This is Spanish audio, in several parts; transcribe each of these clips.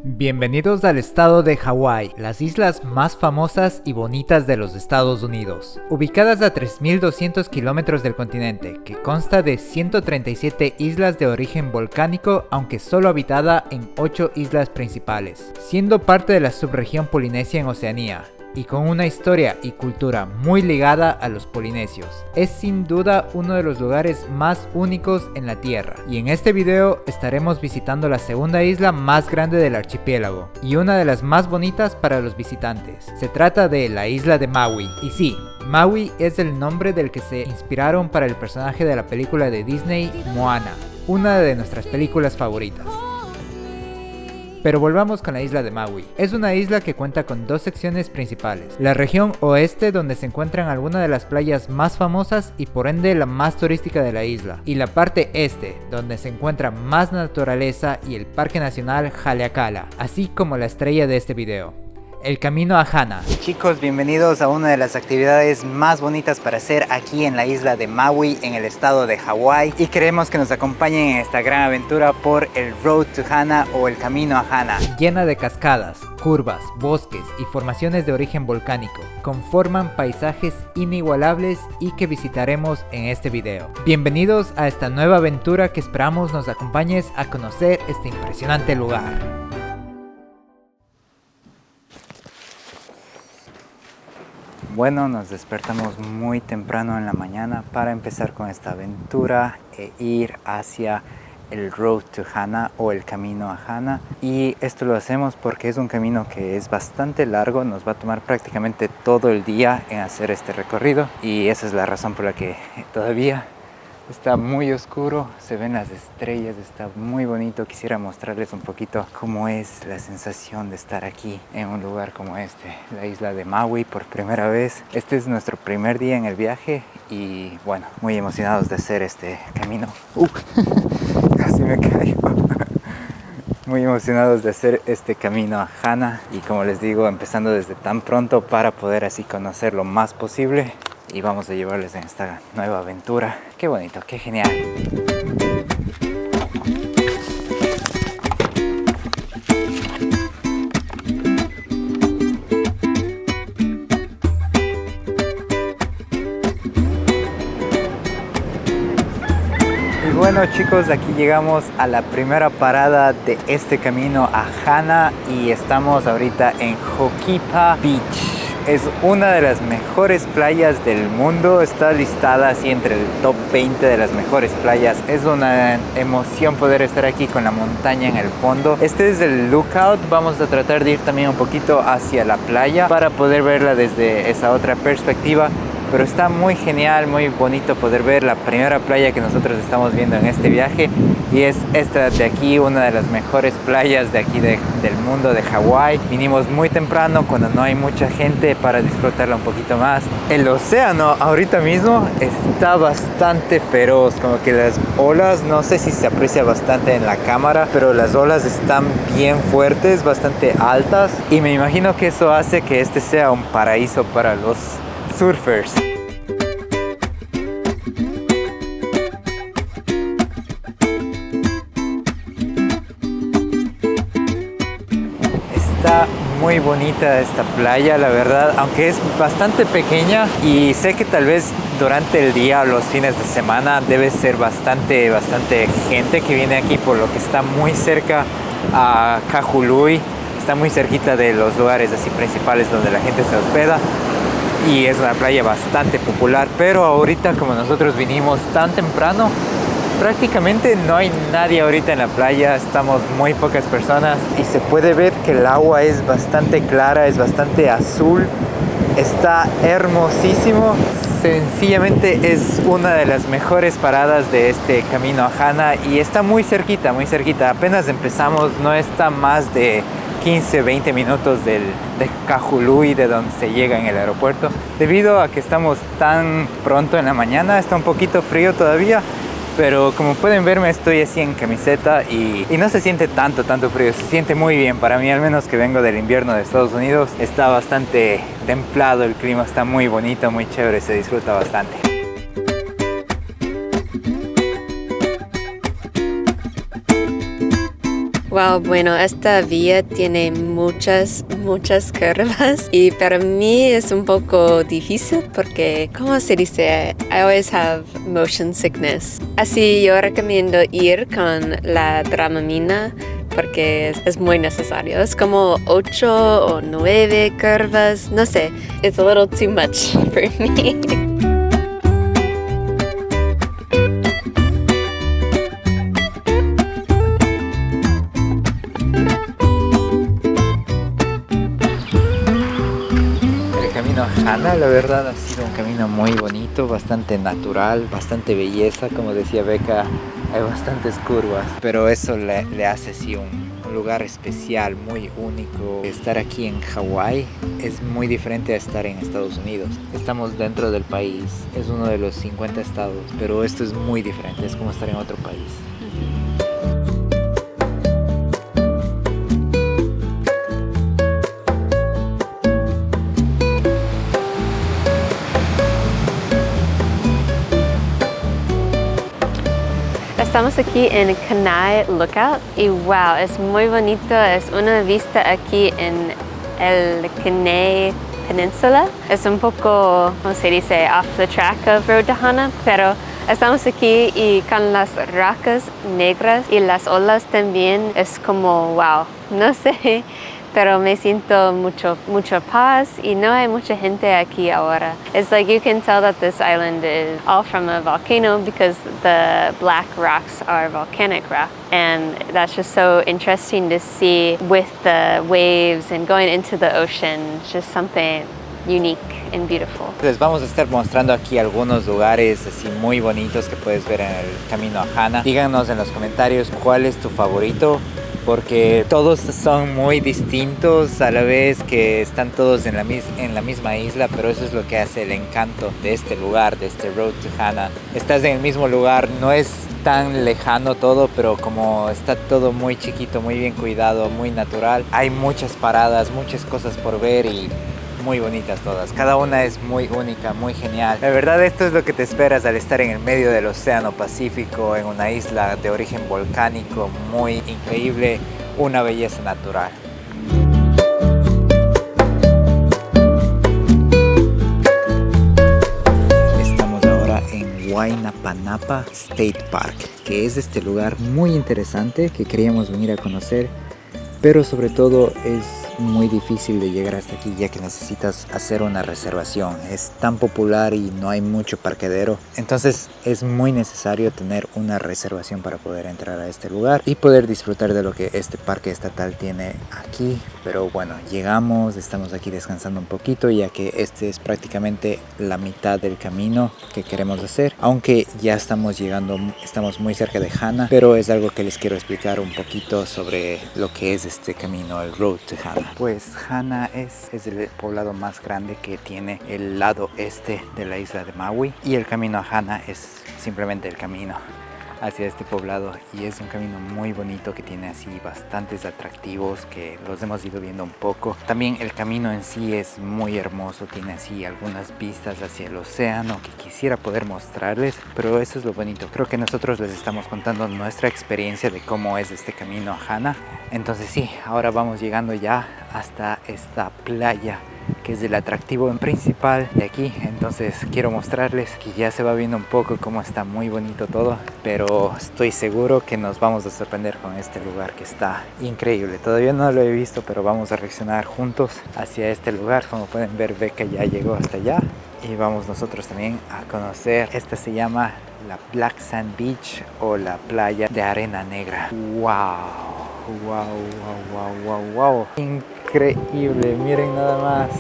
Bienvenidos al estado de Hawái, las islas más famosas y bonitas de los Estados Unidos. Ubicadas a 3.200 kilómetros del continente, que consta de 137 islas de origen volcánico, aunque solo habitada en 8 islas principales, siendo parte de la subregión Polinesia en Oceanía, y con una historia y cultura muy ligada a los polinesios. Es sin duda uno de los lugares más únicos en la Tierra, y en este video estaremos visitando la segunda isla más grande del archipiélago, y una de las más bonitas para los visitantes. Se trata de la isla de Maui, y sí, Maui es el nombre del que se inspiraron para el personaje de la película de Disney, Moana, una de nuestras películas favoritas. Pero volvamos con la isla de Maui. Es una isla que cuenta con dos secciones principales. La región oeste, donde se encuentran algunas de las playas más famosas y por ende la más turística de la isla. Y la parte este, donde se encuentra más naturaleza y el Parque Nacional Haleakala, así como la estrella de este video, el camino a Hana. Chicos, bienvenidos a una de las actividades más bonitas para hacer aquí en la isla de Maui, en el estado de Hawái, y queremos que nos acompañen en esta gran aventura por el Road to Hana o el camino a Hana, llena de cascadas, curvas, bosques y formaciones de origen volcánico. Conforman paisajes inigualables y que visitaremos en este video. Bienvenidos a esta nueva aventura que esperamos nos acompañes a conocer este impresionante lugar. Bueno, nos despertamos muy temprano en la mañana para empezar con esta aventura e ir hacia el Road to Hana o el camino a Hana. Y esto lo hacemos porque es un camino que es bastante largo, nos va a tomar prácticamente todo el día en hacer este recorrido. Y esa es la razón por la que todavía está muy oscuro, se ven las estrellas, está muy bonito. Quisiera mostrarles un poquito cómo es la sensación de estar aquí en un lugar como este, la isla de Maui por primera vez. Este es nuestro primer día en el viaje y bueno, muy emocionados de hacer este camino. Casi me caigo. Muy emocionados de hacer este camino a Hana y como les digo, empezando desde tan pronto para poder así conocer lo más posible. Y vamos a llevarles en esta nueva aventura. Qué bonito, qué genial. Y bueno chicos, aquí llegamos a la primera parada de este camino a Hana y estamos ahorita en Ho'okipa Beach. Es una de las mejores playas del mundo, está listada así entre el top 20 de las mejores playas. Es una emoción poder estar aquí con la montaña en el fondo. Este es el lookout, vamos a tratar de ir también un poquito hacia la playa para poder verla desde esa otra perspectiva. Pero está muy genial, muy bonito poder ver la primera playa que nosotros estamos viendo en este viaje. Y es esta de aquí, una de las mejores playas de aquí del mundo de Hawái. Vinimos muy temprano cuando no hay mucha gente para disfrutarla un poquito más. El océano ahorita mismo está bastante feroz, como que las olas, no sé si se aprecia bastante en la cámara, pero las olas están bien fuertes, bastante altas. Y me imagino que eso hace que este sea un paraíso para los surfers. Está muy bonita esta playa, la verdad, aunque es bastante pequeña y sé que tal vez durante el día o los fines de semana debe ser bastante gente que viene aquí por lo que está muy cerca a Kahului, está muy cerquita de los lugares así principales donde la gente se hospeda. Y es una playa bastante popular, pero ahorita como nosotros vinimos tan temprano, prácticamente no hay nadie ahorita en la playa, estamos muy pocas personas y se puede ver que el agua es bastante clara, es bastante azul, está hermosísimo. Sencillamente es una de las mejores paradas de este camino a Hana y está muy cerquita, apenas empezamos, no está más de 15-20 minutos de Kahului, de donde se llega en el aeropuerto. Debido a que estamos tan pronto en la mañana, está un poquito frío todavía, pero como pueden verme estoy así en camiseta y no se siente tanto frío, se siente muy bien. Para mí, al menos que vengo del invierno de Estados Unidos, está bastante templado el clima, está muy bonito, muy chévere, se disfruta bastante. Wow, bueno, esta vía tiene muchas curvas y para mí es un poco difícil porque, ¿cómo se dice? I always have motion sickness. Así yo recomiendo ir con la Dramamine porque es muy necesario. Es como 8 o 9 curvas, no sé. It's a little too much for me. Hana, la verdad ha sido un camino muy bonito, bastante natural, bastante belleza, como decía Becca, hay bastantes curvas, pero eso le hace así un lugar especial, muy único. Estar aquí en Hawái es muy diferente a estar en Estados Unidos. Estamos dentro del país, es uno de los 50 estados, pero esto es muy diferente, es como estar en otro país. Estamos aquí en Kenai Lookout y wow, es muy bonito, es una vista aquí en el Kenai Peninsula. Es un poco, ¿cómo se dice?, off the track of Road to Hana, pero estamos aquí y con las rocas negras y las olas también es como wow, no sé, pero me siento mucha paz y no hay mucha gente aquí ahora. It's like you can tell that this island is all from a volcano because the black rocks are volcanic rock. And that's just so interesting to see with the waves and going into the ocean, just something unique and beautiful. Les vamos a estar mostrando aquí algunos lugares así muy bonitos que puedes ver en el camino a Hana. Díganos en los comentarios cuál es tu favorito, porque todos son muy distintos a la vez, que están todos en la misma isla, pero eso es lo que hace el encanto de este lugar, de este Road to Hana. Estás en el mismo lugar, no es tan lejano todo, pero como está todo muy chiquito, muy bien cuidado, muy natural, hay muchas paradas, muchas cosas por ver y muy bonitas todas. Cada una es muy única, muy genial. La verdad, esto es lo que te esperas al estar en el medio del Océano Pacífico, en una isla de origen volcánico, muy increíble, una belleza natural. Estamos ahora en Wainapanapa State Park, que es este lugar muy interesante que queríamos venir a conocer, pero sobre todo es muy difícil de llegar hasta aquí, ya que necesitas hacer una reservación. Es tan popular y no hay mucho parqueadero, entonces es muy necesario tener una reservación para poder entrar a este lugar y poder disfrutar de lo que este parque estatal tiene aquí. Pero bueno, llegamos, estamos aquí descansando un poquito, ya que este es prácticamente la mitad del camino que queremos hacer, aunque ya estamos llegando, estamos muy cerca de Hana, pero es algo que les quiero explicar un poquito sobre lo que es este camino, el Road to Hana. Pues Hana es el poblado más grande que tiene el lado este de la isla de Maui, y el camino a Hana es simplemente el camino hacia este poblado, y es un camino muy bonito que tiene así bastantes atractivos que los hemos ido viendo un poco. También el camino en sí es muy hermoso, tiene así algunas vistas hacia el océano que quisiera poder mostrarles, pero eso es lo bonito. Creo que nosotros les estamos contando nuestra experiencia de cómo es este camino a Hana. Entonces sí, ahora vamos llegando ya hasta esta playa, que es el atractivo principal de aquí. Entonces quiero mostrarles que ya se va viendo un poco cómo está muy bonito todo, pero estoy seguro que nos vamos a sorprender con este lugar que está increíble. Todavía no lo he visto, pero vamos a reaccionar juntos hacia este lugar. Como pueden ver, Becca ya llegó hasta allá y vamos nosotros también a conocer. Esta se llama la Black Sand Beach o la playa de arena negra. ¡Wow! ¡Wow, wow, wow, wow, wow! Increíble, miren nada más.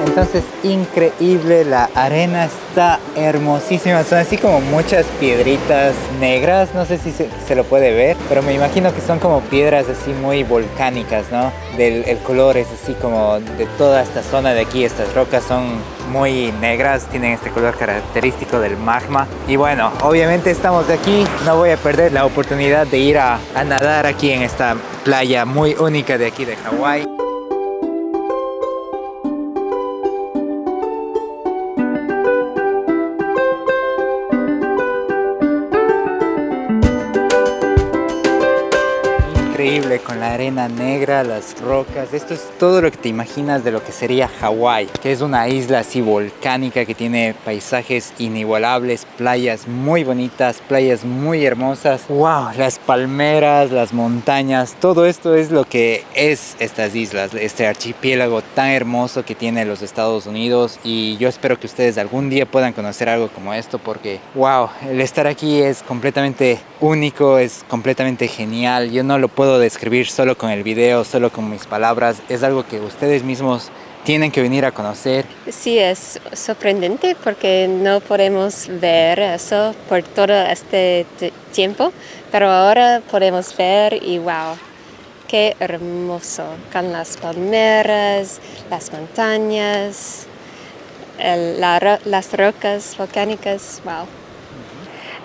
Entonces, increíble, la arena está hermosísima, son así como muchas piedritas negras, no sé si se lo puede ver, pero me imagino que son como piedras así muy volcánicas, ¿no? El color es así como de toda esta zona de aquí, estas rocas son muy negras, tienen este color característico del magma. Y bueno, obviamente estamos de aquí, no voy a perder la oportunidad de ir a nadar aquí en esta playa muy única de aquí de Hawái. increíble, con la arena negra, las rocas. Esto es todo lo que te imaginas de lo que sería Hawái, que es una isla así volcánica que tiene paisajes inigualables, playas muy bonitas, playas muy hermosas. Wow, las palmeras, las montañas, todo esto es lo que es estas islas, este archipiélago tan hermoso que tiene los Estados Unidos. Y yo espero que ustedes algún día puedan conocer algo como esto, porque wow, el estar aquí es completamente único, es completamente genial. Yo no lo puedo describir solo con el video, solo con mis palabras. Es algo que ustedes mismos tienen que venir a conocer. Sí, es sorprendente porque no podemos ver eso por todo este tiempo, pero ahora podemos ver y wow, qué hermoso, con las palmeras, las montañas, las rocas volcánicas, wow.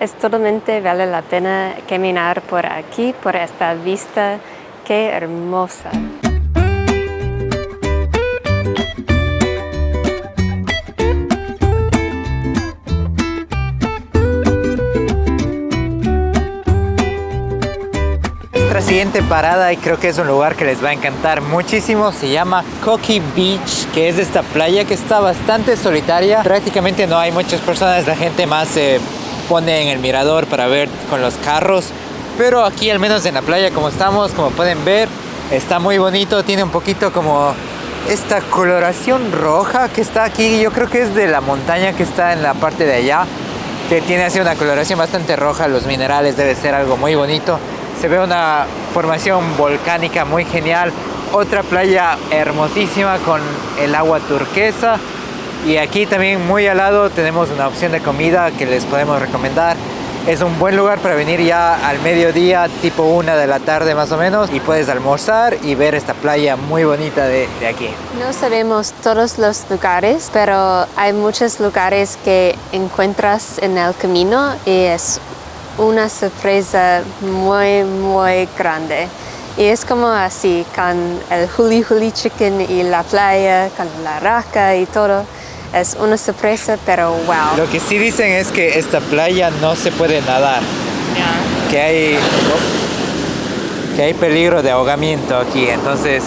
Es totalmente vale la pena caminar por aquí, por esta vista, qué hermosa. Nuestra siguiente parada, y creo que es un lugar que les va a encantar muchísimo, se llama Coki Beach, que es esta playa que está bastante solitaria. Prácticamente no hay muchas personas, la gente más se pone en el mirador para ver con los carros, pero aquí al menos en la playa como estamos, como pueden ver, está muy bonito. Tiene un poquito como esta coloración roja que está aquí, yo creo que es de la montaña que está en la parte de allá, que tiene así una coloración bastante roja. Los minerales, debe ser algo muy bonito. Se ve una formación volcánica muy genial. Otra playa hermosísima con el agua turquesa. Y aquí también muy al lado tenemos una opción de comida que les podemos recomendar. Es un buen lugar para venir ya al mediodía, tipo 1 de la tarde más o menos, y puedes almorzar y ver esta playa muy bonita de aquí. No sabemos todos los lugares, pero hay muchos lugares que encuentras en el camino y es una sorpresa muy, muy grande. Y es como así, con el Huli Huli Chicken y la playa, con la raca y todo. Es una sorpresa, pero wow. Lo que sí dicen es que esta playa no se puede nadar. Que hay peligro de ahogamiento aquí. Entonces,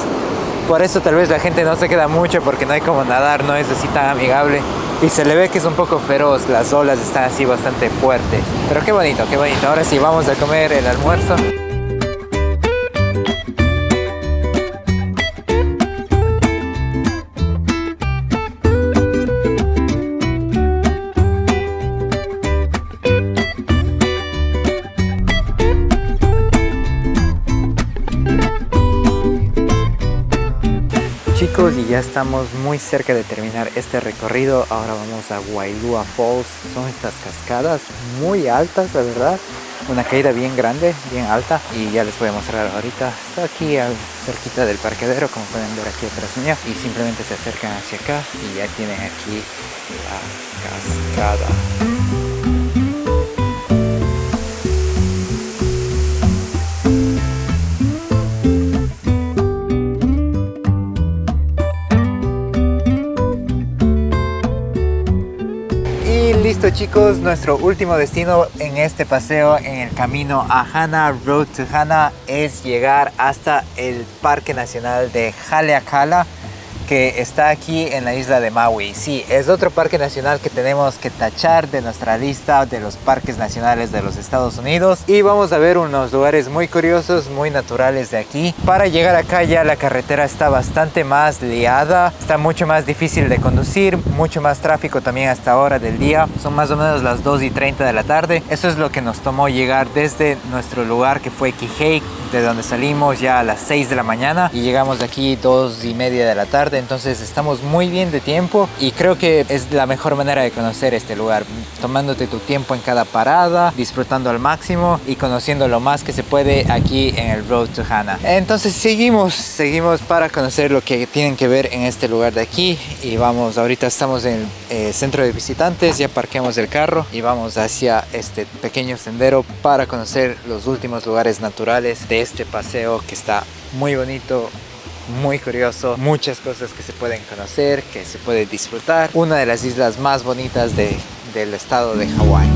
por eso tal vez la gente no se queda mucho, porque no hay como nadar, no es así tan amigable. Y se le ve que es un poco feroz, las olas están así bastante fuertes. Pero qué bonito, qué bonito. Ahora sí, vamos a comer el almuerzo. Chicos, y ya estamos muy cerca de terminar este recorrido. Ahora vamos a Wailua Falls. Son estas cascadas muy altas, la verdad. Una caída bien grande, bien alta. Y ya les voy a mostrar ahorita. Está aquí cerquita del parqueadero, como pueden ver aquí atrás mía. Y simplemente se acercan hacia acá y ya tienen aquí la cascada. Listo chicos, nuestro último destino en este paseo en el camino a Hana, Road to Hana, es llegar hasta el Parque Nacional de Haleakala, que está aquí en la isla de Maui. Sí, es otro parque nacional que tenemos que tachar de nuestra lista de los parques nacionales de los Estados Unidos. Y vamos a ver unos lugares muy curiosos, muy naturales de aquí. Para llegar acá ya la carretera está bastante más liada, está mucho más difícil de conducir, mucho más tráfico también hasta ahora del día. Son más o menos las 2:30 de la tarde. Eso es lo que nos tomó llegar desde nuestro lugar, que fue Kihei, de donde salimos ya a las 6 de la mañana y llegamos de aquí 2:30 de la tarde. Entonces estamos muy bien de tiempo y creo que es la mejor manera de conocer este lugar, tomándote tu tiempo en cada parada, disfrutando al máximo y conociendo lo más que se puede aquí en el Road to Hana. Entonces seguimos para conocer lo que tienen que ver en este lugar de aquí. Y vamos, ahorita estamos en el centro de visitantes, ya parqueamos el carro y vamos hacia este pequeño sendero para conocer los últimos lugares naturales de este paseo, que está muy bonito, muy curioso, muchas cosas que se pueden conocer, que se puede disfrutar. Una de las islas más bonitas del estado de Hawái.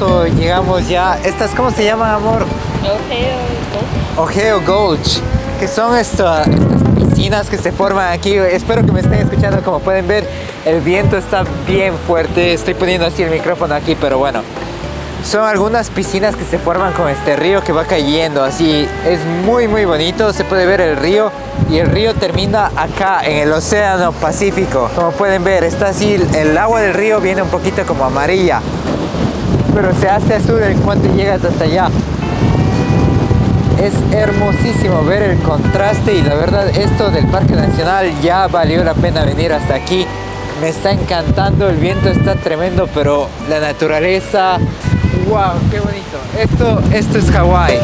abajo llegamos ya. ¿Estas cómo se llaman, amor? Ohio Gulch, que son estas piscinas que se forman aquí. Espero que me estén escuchando. Como pueden ver, el viento está bien fuerte. Estoy poniendo así el micrófono aquí, pero bueno. Son algunas piscinas que se forman con este río que va cayendo así. Es muy bonito, se puede ver el río y el río termina acá en el océano Pacífico. Como pueden ver, está así, el agua del río viene un poquito como amarilla, pero se hace azul en cuanto llegas hasta allá. Es hermosísimo ver el contraste y la verdad esto del Parque Nacional ya valió la pena venir hasta aquí. Me está encantando, el viento está tremendo, pero la naturaleza... ¡Wow! ¡Qué bonito! Esto es Hawái.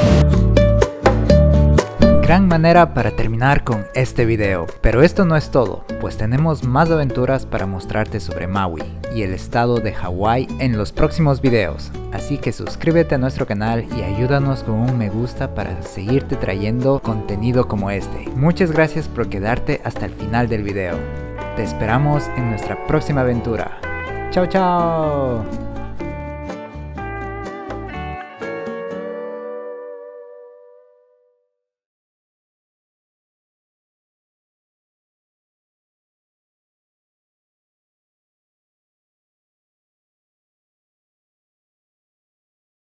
Gran manera para terminar con este video, pero esto no es todo, pues tenemos más aventuras para mostrarte sobre Maui y el estado de Hawái en los próximos videos, así que suscríbete a nuestro canal y ayúdanos con un me gusta para seguirte trayendo contenido como este. Muchas gracias por quedarte hasta el final del video. Te esperamos en nuestra próxima aventura. ¡Chao, chao!